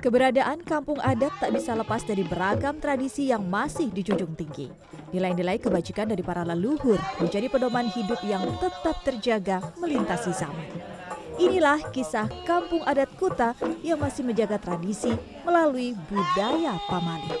Keberadaan kampung adat tak bisa lepas dari beragam tradisi yang masih dijunjung tinggi. Nilai-nilai kebajikan dari para leluhur menjadi pedoman hidup yang tetap terjaga melintasi zaman. Inilah kisah kampung adat Kuta yang masih menjaga tradisi melalui budaya pamali.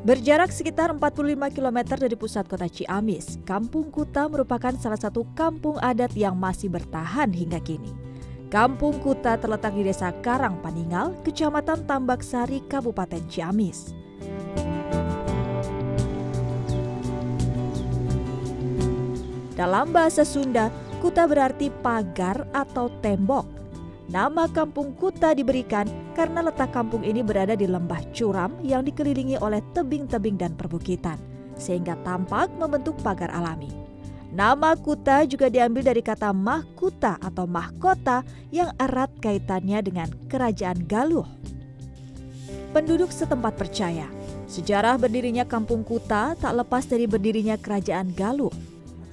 Berjarak sekitar 45 km dari pusat kota Ciamis, Kampung Kuta merupakan salah satu kampung adat yang masih bertahan hingga kini. Kampung Kuta terletak di Desa Karang Paningal, Kecamatan Tambak Sari, Kabupaten Ciamis. Dalam bahasa Sunda, Kuta berarti pagar atau tembok. Nama Kampung Kuta diberikan karena letak kampung ini berada di lembah curam yang dikelilingi oleh tebing-tebing dan perbukitan, sehingga tampak membentuk pagar alami. Nama Kuta juga diambil dari kata mahkuta atau mahkota yang erat kaitannya dengan Kerajaan Galuh. Penduduk setempat percaya, sejarah berdirinya Kampung Kuta tak lepas dari berdirinya Kerajaan Galuh.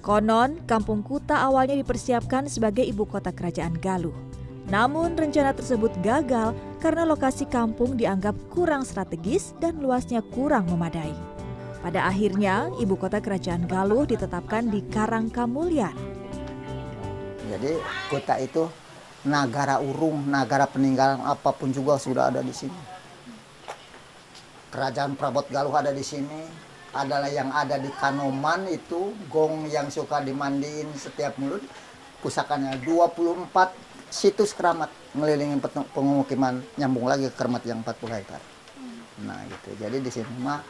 Konon, Kampung Kuta awalnya dipersiapkan sebagai ibu kota Kerajaan Galuh. Namun rencana tersebut gagal karena lokasi kampung dianggap kurang strategis dan luasnya kurang memadai. Pada akhirnya, ibu kota Kerajaan Galuh ditetapkan di Karangkamulyan. Jadi Kuta itu negara urung, negara peninggalan apapun juga sudah ada di sini. Kerajaan Prabot Galuh ada di sini. Adalah yang ada di Kanoman itu gong yang suka dimandiin setiap mulut. Pusakanya 24 situs keramat mengelilingi pemukiman, nyambung lagi ke keramat yang 40 hektar. Nah gitu. Jadi di sini mah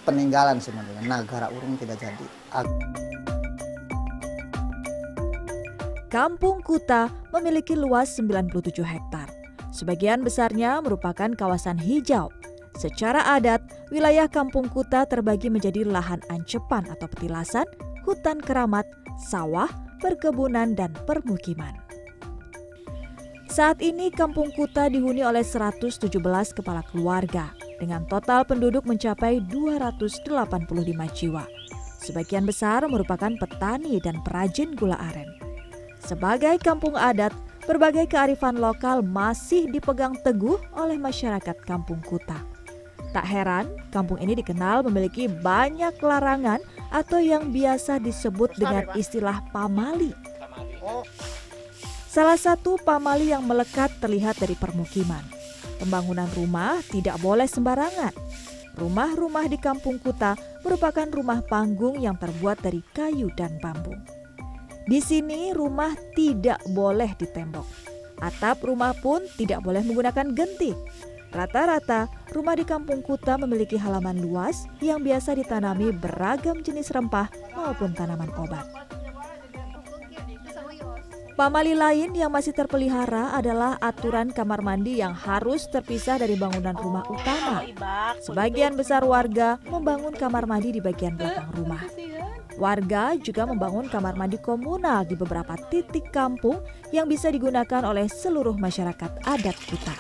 peninggalan sebenarnya, negara urung tidak jadi. Kampung Kuta memiliki luas 97 hektar. Sebagian besarnya merupakan kawasan hijau. Secara adat, wilayah Kampung Kuta terbagi menjadi lahan ancepan atau petilasan, hutan keramat, sawah, perkebunan, dan permukiman. Saat ini Kampung Kuta dihuni oleh 117 kepala keluarga dengan total penduduk mencapai 285 jiwa. Sebagian besar merupakan petani dan perajin gula aren. Sebagai kampung adat, berbagai kearifan lokal masih dipegang teguh oleh masyarakat Kampung Kuta. Tak heran, kampung ini dikenal memiliki banyak larangan atau yang biasa disebut dengan istilah pamali. Salah satu pamali yang melekat terlihat dari permukiman. Pembangunan rumah tidak boleh sembarangan. Rumah-rumah di Kampung Kuta merupakan rumah panggung yang terbuat dari kayu dan bambu. Di sini rumah tidak boleh ditembok. Atap rumah pun tidak boleh menggunakan genting. Rata-rata rumah di Kampung Kuta memiliki halaman luas yang biasa ditanami beragam jenis rempah maupun tanaman obat. Pamali lain yang masih terpelihara adalah aturan kamar mandi yang harus terpisah dari bangunan rumah utama. Sebagian besar warga membangun kamar mandi di bagian belakang rumah. Warga juga membangun kamar mandi komunal di beberapa titik kampung yang bisa digunakan oleh seluruh masyarakat adat Kuta.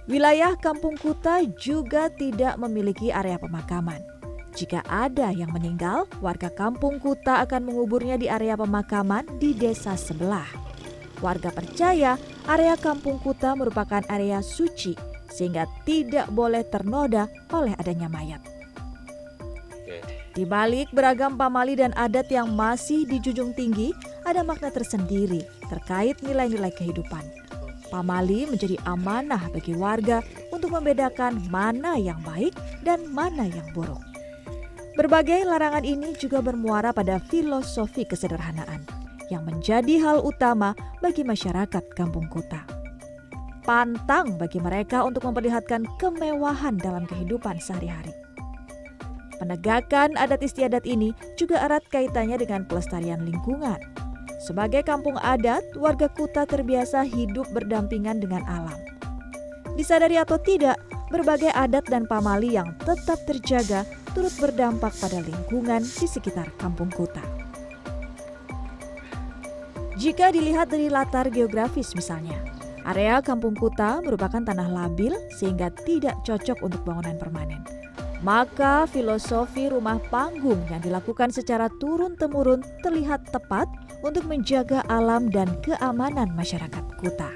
Wilayah Kampung Kuta juga tidak memiliki area pemakaman. Jika ada yang meninggal, warga Kampung Kuta akan menguburnya di area pemakaman di desa sebelah. Warga percaya area Kampung Kuta merupakan area suci, sehingga tidak boleh ternoda oleh adanya mayat. Di balik beragam pamali dan adat yang masih dijunjung tinggi, ada makna tersendiri terkait nilai-nilai kehidupan. Pamali menjadi amanah bagi warga untuk untuk membedakan mana yang baik dan mana yang buruk. Berbagai larangan ini juga bermuara pada filosofi kesederhanaan yang menjadi hal utama bagi masyarakat Kampung Kuta. Pantang bagi mereka untuk memperlihatkan kemewahan dalam kehidupan sehari-hari. Penegakan adat istiadat ini juga erat kaitannya dengan pelestarian lingkungan. Sebagai kampung adat, warga Kuta terbiasa hidup berdampingan dengan alam. Disadari atau tidak, berbagai adat dan pamali yang tetap terjaga turut berdampak pada lingkungan di sekitar Kampung Kuta. Jika dilihat dari latar geografis misalnya, area Kampung Kuta merupakan tanah labil sehingga tidak cocok untuk bangunan permanen. Maka filosofi rumah panggung yang dilakukan secara turun-temurun terlihat tepat untuk menjaga alam dan keamanan masyarakat Kuta.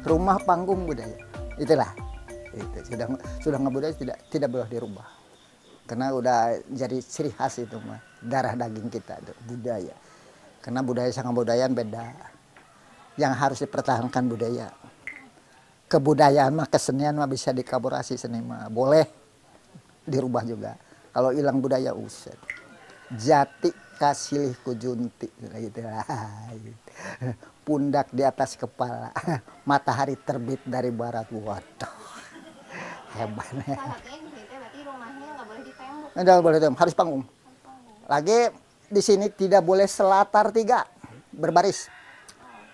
Rumah panggung budaya, itulah. Itu sudah nggak budaya, tidak boleh dirubah. Karena udah jadi ciri khas itu mah, darah daging kita itu budaya. Karena budaya sama budayaan beda. Yang harus dipertahankan budaya. Kebudayaan mah kesenian mah bisa dikolaborasi, seni mah boleh dirubah juga. Kalau hilang budaya usah. Jati kasilih kujunti gitu lah. Pundak di atas kepala, matahari terbit dari barat. Waduh, hebatnya. Tidak boleh ditembok, harus panggung. Lagi di sini tidak boleh selatar 3 berbaris.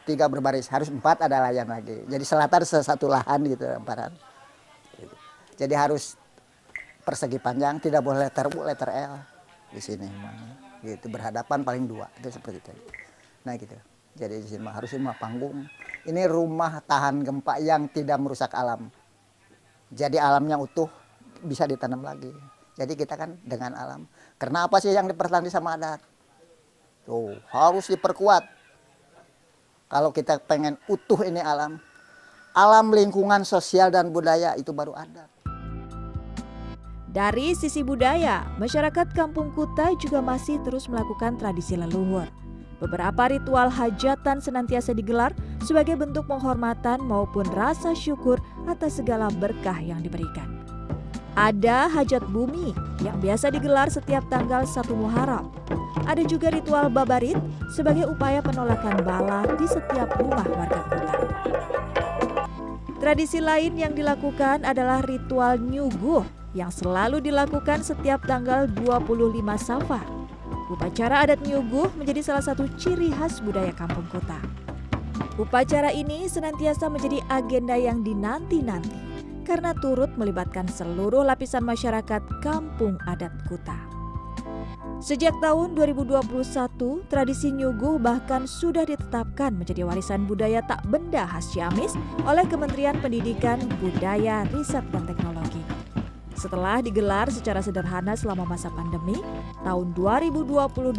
3 berbaris, harus 4 ada layan lagi. Jadi selatar satu lahan gitu lemparan. Jadi harus persegi panjang, tidak boleh letter U, letter L di sini. Gitu berhadapan paling 2 itu seperti itu. Nah gitu. Jadi di sini harus rumah panggung. Ini rumah tahan gempa yang tidak merusak alam. Jadi alamnya utuh, bisa ditanam lagi. Jadi kita kan dengan alam. Karena apa sih yang dipertahankan sama adat? Tuh, harus diperkuat. Kalau kita pengen utuh ini alam, alam lingkungan sosial dan budaya itu baru adat. Dari sisi budaya, masyarakat Kampung Kuta juga masih terus melakukan tradisi leluhur. Beberapa ritual hajatan senantiasa digelar sebagai bentuk penghormatan maupun rasa syukur atas segala berkah yang diberikan. Ada hajat bumi yang biasa digelar setiap tanggal 1 Muharram. Ada juga ritual babarit sebagai upaya penolakan bala di setiap rumah warga Kuta. Tradisi lain yang dilakukan adalah ritual nyuguh yang selalu dilakukan setiap tanggal 25 Safar. Upacara adat nyuguh menjadi salah satu ciri khas budaya Kampung Kuta. Upacara ini senantiasa menjadi agenda yang dinanti-nanti karena turut melibatkan seluruh lapisan masyarakat Kampung Adat Kuta. Sejak tahun 2021, tradisi nyuguh bahkan sudah ditetapkan menjadi warisan budaya tak benda khas Ciamis oleh Kementerian Pendidikan, Budaya, Riset, dan Teknologi. Setelah digelar secara sederhana selama masa pandemi, tahun 2022,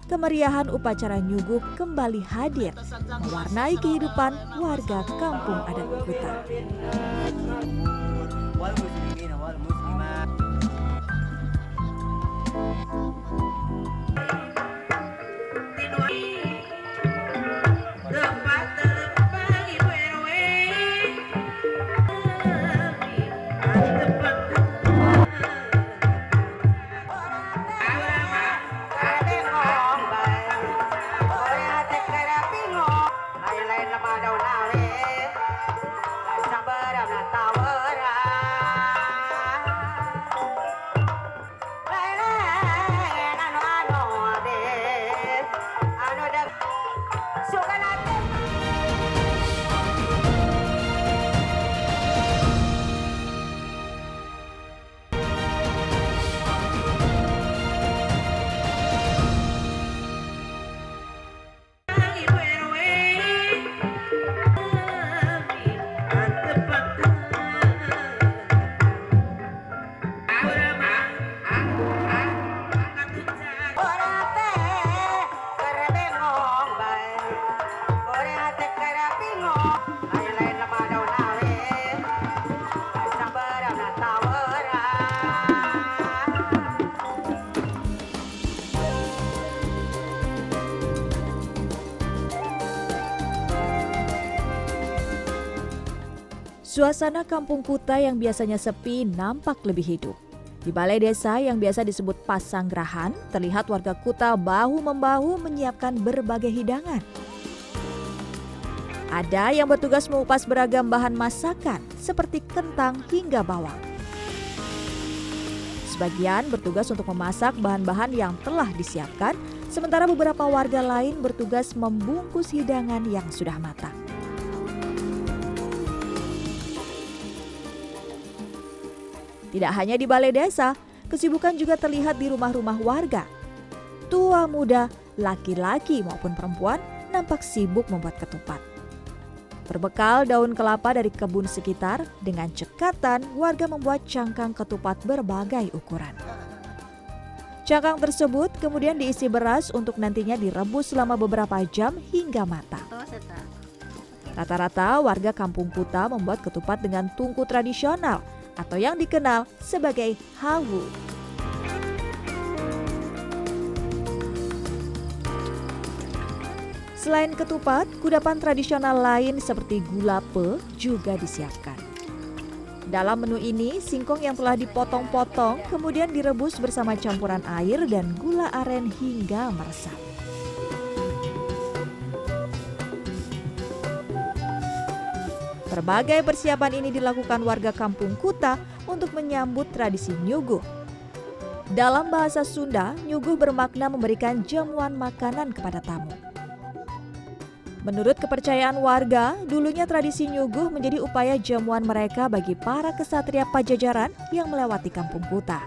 kemeriahan upacara nyuguh kembali hadir, mewarnai kehidupan warga Kampung Adat Kuta. Suasana kampung kuta yang biasanya sepi nampak lebih hidup. Di balai desa yang biasa disebut Pasanggerahan, terlihat warga kuta bahu-membahu menyiapkan berbagai hidangan. Ada yang bertugas mengupas beragam bahan masakan seperti kentang hingga bawang. Sebagian bertugas untuk memasak bahan-bahan yang telah disiapkan, sementara beberapa warga lain bertugas membungkus hidangan yang sudah matang. Tidak hanya di balai desa, kesibukan juga terlihat di rumah-rumah warga. Tua muda, laki-laki maupun perempuan nampak sibuk membuat ketupat. Berbekal daun kelapa dari kebun sekitar, dengan cekatan warga membuat cangkang ketupat berbagai ukuran. Cangkang tersebut kemudian diisi beras untuk nantinya direbus selama beberapa jam hingga matang. Rata-rata warga kampung kuta membuat ketupat dengan tungku tradisional atau yang dikenal sebagai hawu. Selain ketupat, kudapan tradisional lain seperti gulape juga disiapkan. Dalam menu ini, singkong yang telah dipotong-potong kemudian direbus bersama campuran air dan gula aren hingga meresap. Berbagai persiapan ini dilakukan warga kampung kuta untuk menyambut tradisi nyuguh. Dalam bahasa Sunda, nyuguh bermakna memberikan jamuan makanan kepada tamu. Menurut kepercayaan warga, dulunya tradisi nyuguh menjadi upaya jamuan mereka bagi para kesatria Pajajaran yang melewati kampung kuta.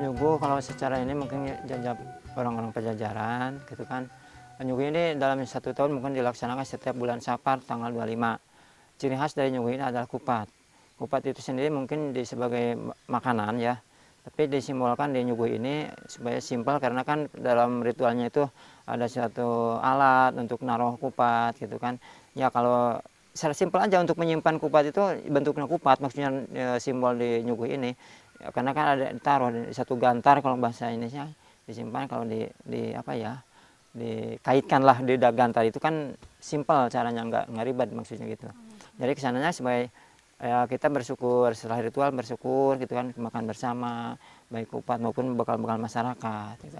Nyuguh kalau secara ini mungkin jajab orang-orang Pajajaran gitu kan. Nyuguh ini dalam 1 tahun mungkin dilaksanakan setiap bulan Sapar tanggal 25. Ciri khas dari nyuguh ini adalah kupat. Kupat itu sendiri mungkin sebagai makanan ya, tapi disimbolkan di nyuguh ini supaya simpel karena kan dalam ritualnya itu ada suatu alat untuk naruh kupat gitu kan. Ya kalau secara simpel aja untuk menyimpan kupat itu bentuknya kupat, maksudnya simbol di nyuguh ini. Ya, karena kan ada ditaruh di satu gantar kalau bahasa Indonesia, disimpan kalau di apa ya? Dikaitkanlah di gantar itu kan simpel caranya, nggak ribet maksudnya gitu. Jadi kesananya sebagai ya, kita bersyukur setelah ritual, bersyukur gitu kan, makan bersama baik kupat maupun bekal-bekal masyarakat gitu.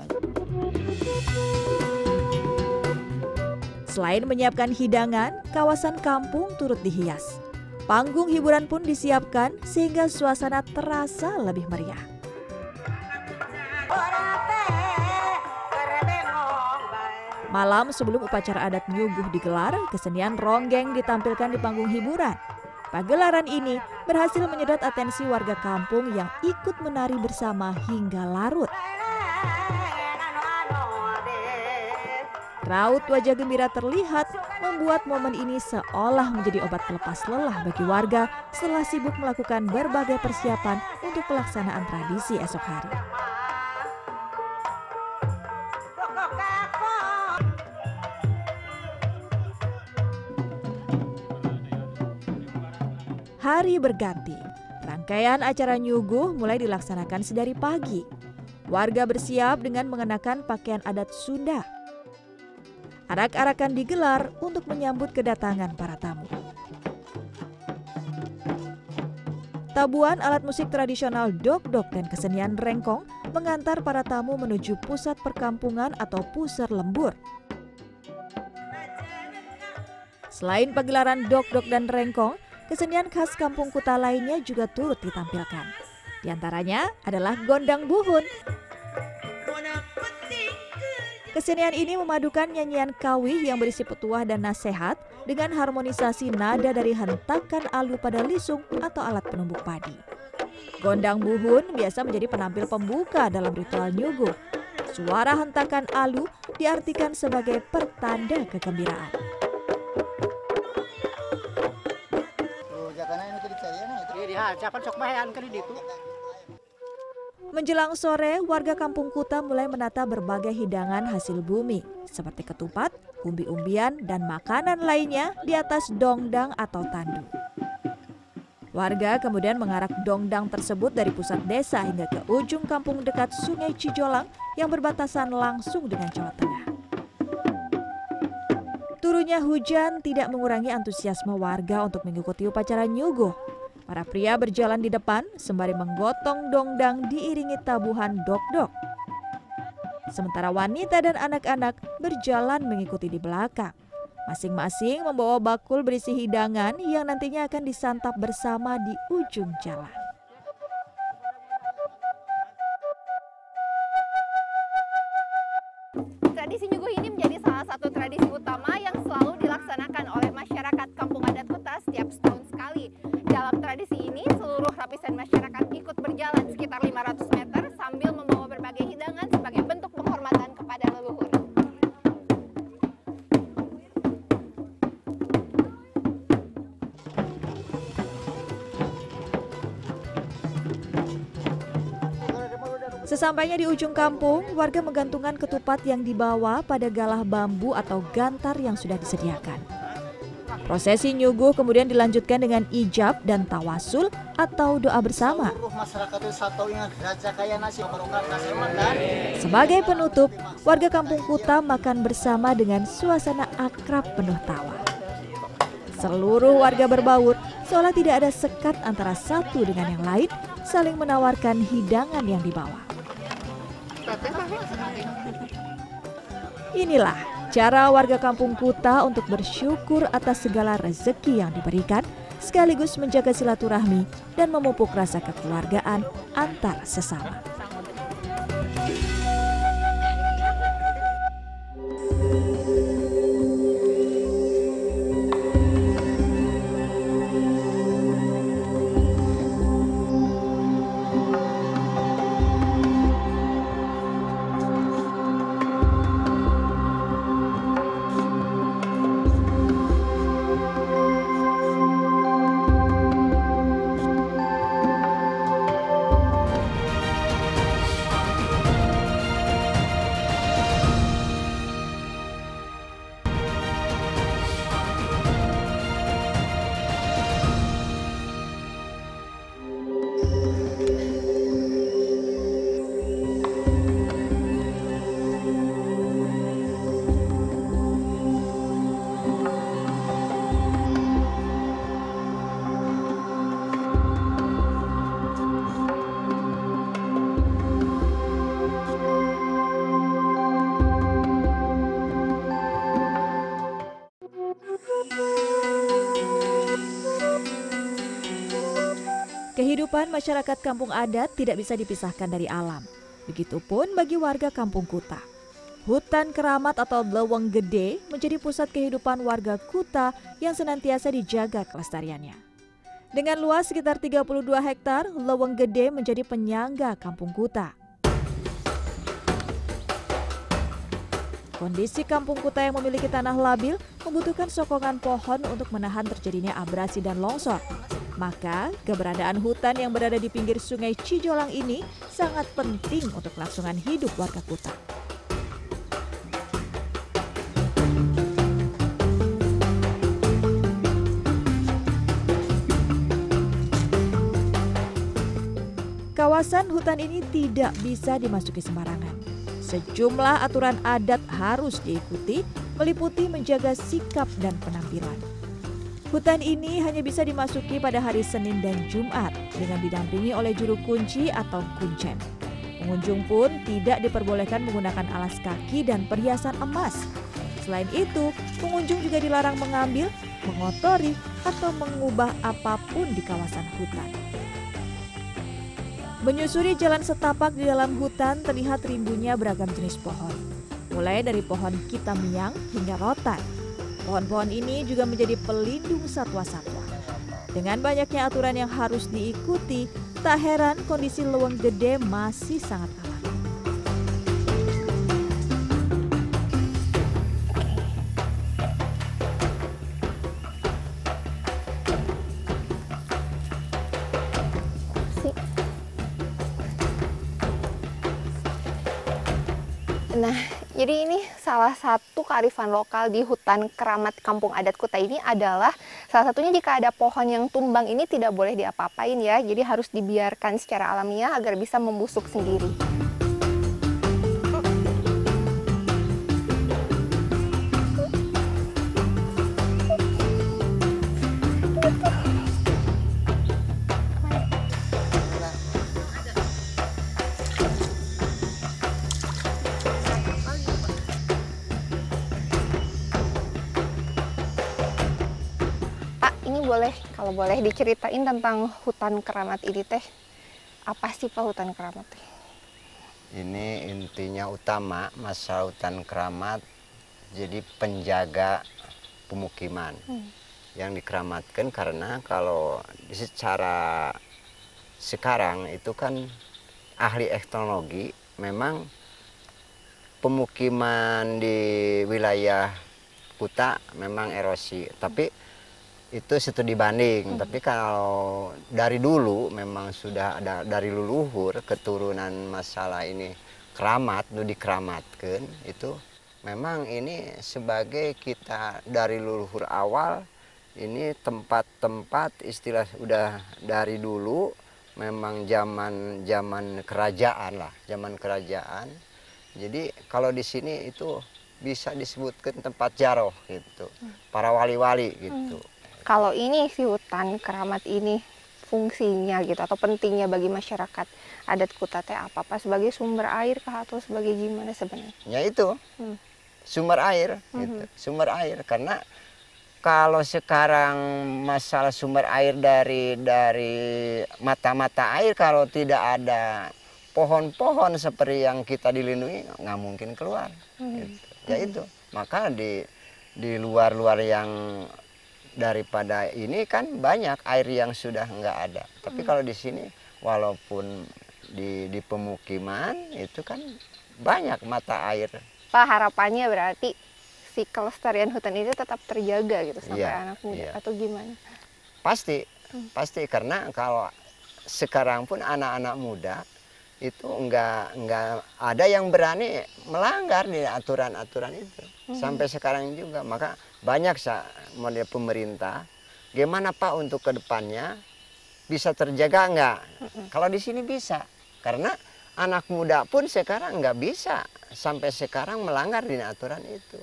Selain menyiapkan hidangan, kawasan kampung turut dihias. Panggung hiburan pun disiapkan sehingga suasana terasa lebih meriah. Malam sebelum upacara adat nyuguh digelar, kesenian ronggeng ditampilkan di panggung hiburan. Pagelaran ini berhasil menyedot atensi warga kampung yang ikut menari bersama hingga larut. Raut wajah gembira terlihat, membuat momen ini seolah menjadi obat pelepas lelah bagi warga setelah sibuk melakukan berbagai persiapan untuk pelaksanaan tradisi esok hari. Hari berganti, rangkaian acara nyuguh mulai dilaksanakan sedari pagi. Warga bersiap dengan mengenakan pakaian adat Sunda. Arak-arakan digelar untuk menyambut kedatangan para tamu. Tabuhan alat musik tradisional dok-dok dan kesenian rengkong mengantar para tamu menuju pusat perkampungan atau pusar lembur. Selain pagelaran dok-dok dan rengkong, kesenian khas kampung kuta lainnya juga turut ditampilkan. Di antaranya adalah gondang buhun. Kesenian ini memadukan nyanyian kawih yang berisi petuah dan nasihat dengan harmonisasi nada dari hentakan alu pada lisung atau alat penumbuk padi. Gondang buhun biasa menjadi penampil pembuka dalam ritual nyuguh. Suara hentakan alu diartikan sebagai pertanda kegembiraan. Menjelang sore, warga kampung kuta mulai menata berbagai hidangan hasil bumi, seperti ketupat, umbi-umbian, dan makanan lainnya di atas dongdang atau tandu. Warga kemudian mengarak dongdang tersebut dari pusat desa hingga ke ujung kampung dekat Sungai Cijolang yang berbatasan langsung dengan Jawa Tengah. Turunnya hujan tidak mengurangi antusiasme warga untuk mengikuti upacara nyuguh. Para pria berjalan di depan sembari menggotong dongdang diiringi tabuhan dok-dok. Sementara wanita dan anak-anak berjalan mengikuti di belakang. Masing-masing membawa bakul berisi hidangan yang nantinya akan disantap bersama di ujung jalan. Tradisi nyuguh ini menjadi salah satu tradisi utama yang selalu dilaksanakan oleh masyarakat Kampung Adat Kuta setiap setahun sekali. Dalam tradisi ini, seluruh lapisan masyarakat ikut berjalan sekitar 500 meter sambil membawa berbagai hidangan sebagai bentuk penghormatan kepada leluhur. Sesampainya di ujung kampung, warga menggantungkan ketupat yang dibawa pada galah bambu atau gantar yang sudah disediakan. Prosesi nyuguh kemudian dilanjutkan dengan ijab dan tawasul atau doa bersama. Sebagai penutup, warga Kampung Kuta makan bersama dengan suasana akrab penuh tawa. Seluruh warga berbaur, seolah tidak ada sekat antara satu dengan yang lain, saling menawarkan hidangan yang dibawa. Inilah cara warga Kampung Kuta untuk bersyukur atas segala rezeki yang diberikan, sekaligus menjaga silaturahmi dan memupuk rasa kekeluargaan antar sesama. Kehidupan masyarakat kampung adat tidak bisa dipisahkan dari alam. Begitupun bagi warga Kampung Kuta. Hutan keramat atau Leweng Gede menjadi pusat kehidupan warga Kuta yang senantiasa dijaga kelestariannya. Dengan luas sekitar 32 hektar, Leweng Gede menjadi penyangga Kampung Kuta. Kondisi Kampung Kuta yang memiliki tanah labil membutuhkan sokongan pohon untuk menahan terjadinya abrasi dan longsor. Maka, keberadaan hutan yang berada di pinggir sungai Cijolang ini sangat penting untuk kelangsungan hidup warga Kuta. Kawasan hutan ini tidak bisa dimasuki sembarangan. Sejumlah aturan adat harus diikuti, meliputi menjaga sikap dan penampilan. Hutan ini hanya bisa dimasuki pada hari Senin dan Jumat dengan didampingi oleh juru kunci atau kuncen. Pengunjung pun tidak diperbolehkan menggunakan alas kaki dan perhiasan emas. Selain itu, pengunjung juga dilarang mengambil, mengotori, atau mengubah apapun di kawasan hutan. Menyusuri jalan setapak di dalam hutan terlihat rimbunya beragam jenis pohon. Mulai dari pohon kitamiang hingga rotan. Pohon-pohon ini juga menjadi pelindung satwa-satwa. Dengan banyaknya aturan yang harus diikuti, tak heran kondisi Leweng Gede masih sangat alami. Nah, jadi ini salah satu kearifan lokal di hutan keramat Kampung Adat Kuta ini adalah salah satunya jika ada pohon yang tumbang ini tidak boleh diapa-apain ya. Jadi harus dibiarkan secara alamiah agar bisa membusuk sendiri. kalau boleh diceritain tentang hutan keramat ini teh. Apa sih Pak hutan keramat teh? Ini intinya utama masalah hutan keramat, jadi penjaga pemukiman yang dikeramatkan, karena kalau secara sekarang itu kan ahli teknologi, memang pemukiman di wilayah Kuta memang erosi, tapi itu studi banding. Tapi kalau dari dulu memang sudah ada dari leluhur keturunan masalah ini keramat, nu dikeramatkan itu memang ini sebagai kita dari leluhur awal, ini tempat-tempat istilah udah dari dulu memang zaman kerajaan lah, zaman kerajaan. Jadi kalau di sini itu bisa disebutkan tempat jaroh gitu, para wali-wali gitu. Kalau ini si hutan keramat ini fungsinya gitu atau pentingnya bagi masyarakat adat Kuta teh apa Pak? Sebagai sumber air kah atau sebagai gimana sebenarnya? Ya itu sumber air, gitu. Sumber air, karena kalau sekarang masalah sumber air dari mata-mata air, kalau tidak ada pohon-pohon seperti yang kita dilindungi, nggak mungkin keluar. Gitu. Ya itu, maka di luar-luar yang daripada ini kan banyak air yang sudah nggak ada. Tapi kalau di sini walaupun di pemukiman itu kan banyak mata air. Pak, harapannya berarti si kelestarian hutan ini tetap terjaga gitu sampai anak muda atau gimana? Pasti, pasti, karena kalau sekarang pun anak-anak muda itu nggak ada yang berani melanggar di aturan-aturan itu. Sampai sekarang juga, maka banyak model pemerintah, gimana Pak untuk kedepannya bisa terjaga nggak? Kalau di sini bisa, karena anak muda pun sekarang nggak bisa sampai sekarang melanggar di aturan itu.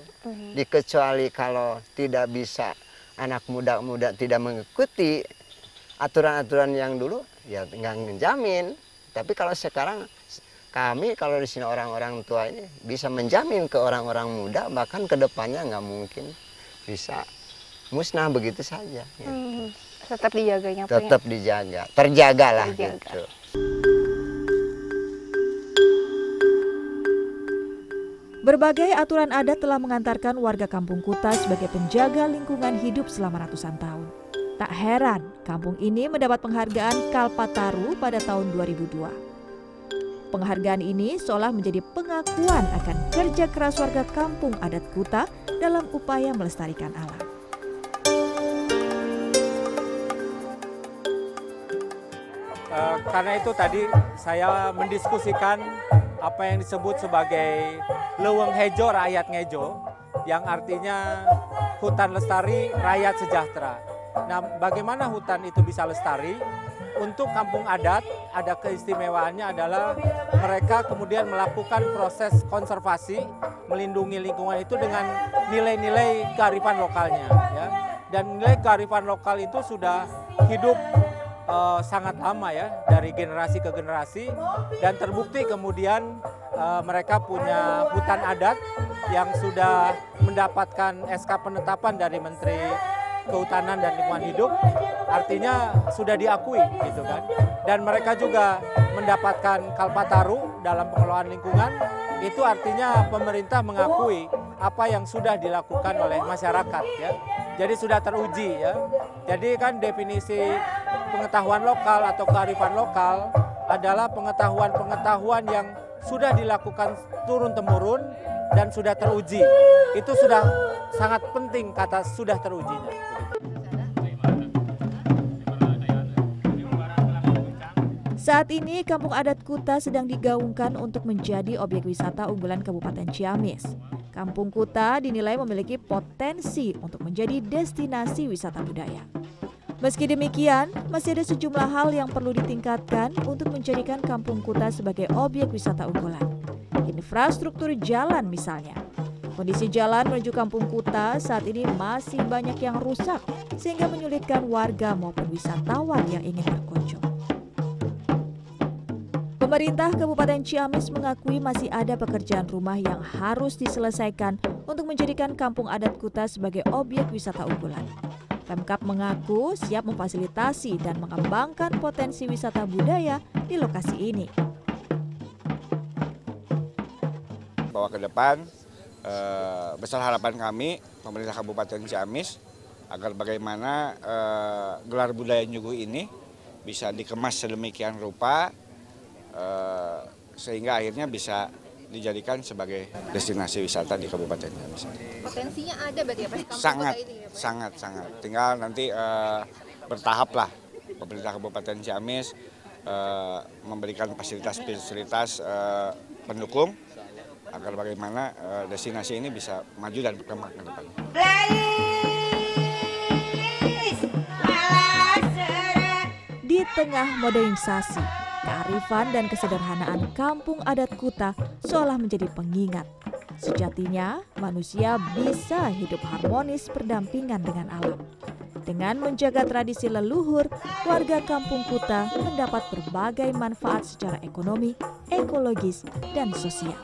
Dikecuali kalau tidak bisa, anak muda tidak mengikuti aturan-aturan yang dulu, ya nggak menjamin. Tapi kalau sekarang kami kalau di sini orang-orang tua ini bisa menjamin ke orang-orang muda, bahkan ke depannya nggak mungkin bisa musnah begitu saja. Gitu. Tetap dijaganya. Tetap dijaga, terjagalah gitu. Berbagai aturan adat telah mengantarkan warga Kampung Kuta sebagai penjaga lingkungan hidup selama ratusan tahun. Tak heran, kampung ini mendapat penghargaan Kalpataru pada tahun 2002. Penghargaan ini seolah menjadi pengakuan akan kerja keras warga kampung adat Kuta dalam upaya melestarikan alam. Karena itu tadi saya mendiskusikan apa yang disebut sebagai leuweung hejo rakyat ngejo, yang artinya hutan lestari rakyat sejahtera. Nah, bagaimana hutan itu bisa lestari? Untuk kampung adat, ada keistimewaannya adalah mereka kemudian melakukan proses konservasi, melindungi lingkungan itu dengan nilai-nilai kearifan lokalnya. Ya. Dan nilai kearifan lokal itu sudah hidup sangat lama ya, dari generasi ke generasi, dan terbukti kemudian mereka punya hutan adat yang sudah mendapatkan SK penetapan dari Menteri Kehutanan dan Lingkungan Hidup, artinya sudah diakui gitu kan. Dan mereka juga mendapatkan Kalpataru dalam pengelolaan lingkungan, itu artinya pemerintah mengakui apa yang sudah dilakukan oleh masyarakat ya. Jadi sudah teruji ya. Jadi kan definisi pengetahuan lokal atau kearifan lokal adalah pengetahuan-pengetahuan yang sudah dilakukan turun-temurun dan sudah teruji. Itu sudah sangat penting kata sudah terujinya. Saat ini Kampung Adat Kuta sedang digaungkan untuk menjadi objek wisata unggulan Kabupaten Ciamis. Kampung Kuta dinilai memiliki potensi untuk menjadi destinasi wisata budaya. Meski demikian, masih ada sejumlah hal yang perlu ditingkatkan untuk menjadikan Kampung Kuta sebagai objek wisata unggulan. Infrastruktur jalan misalnya. Kondisi jalan menuju Kampung Kuta saat ini masih banyak yang rusak, sehingga menyulitkan warga maupun wisatawan yang ingin berkunjung. Pemerintah Kabupaten Ciamis mengakui masih ada pekerjaan rumah yang harus diselesaikan untuk menjadikan Kampung Adat Kuta sebagai objek wisata unggulan. Pemkab mengaku siap memfasilitasi dan mengembangkan potensi wisata budaya di lokasi ini. Bahwa ke depan besar harapan kami pemerintah Kabupaten Ciamis agar bagaimana gelar budaya Nyuguh ini bisa dikemas sedemikian rupa sehingga akhirnya bisa dijadikan sebagai destinasi wisata di Kabupaten Ciamis. Potensinya ada berarti ya Pak? Sangat. Tinggal nanti bertahap lah pemerintah Kabupaten Ciamis memberikan fasilitas-fasilitas pendukung agar bagaimana destinasi ini bisa maju dan berkembang ke depan. Di tengah modernisasi, kearifan dan kesederhanaan kampung adat Kuta seolah menjadi pengingat. Sejatinya, manusia bisa hidup harmonis berdampingan dengan alam. Dengan menjaga tradisi leluhur, warga kampung Kuta mendapat berbagai manfaat secara ekonomi, ekologis, dan sosial.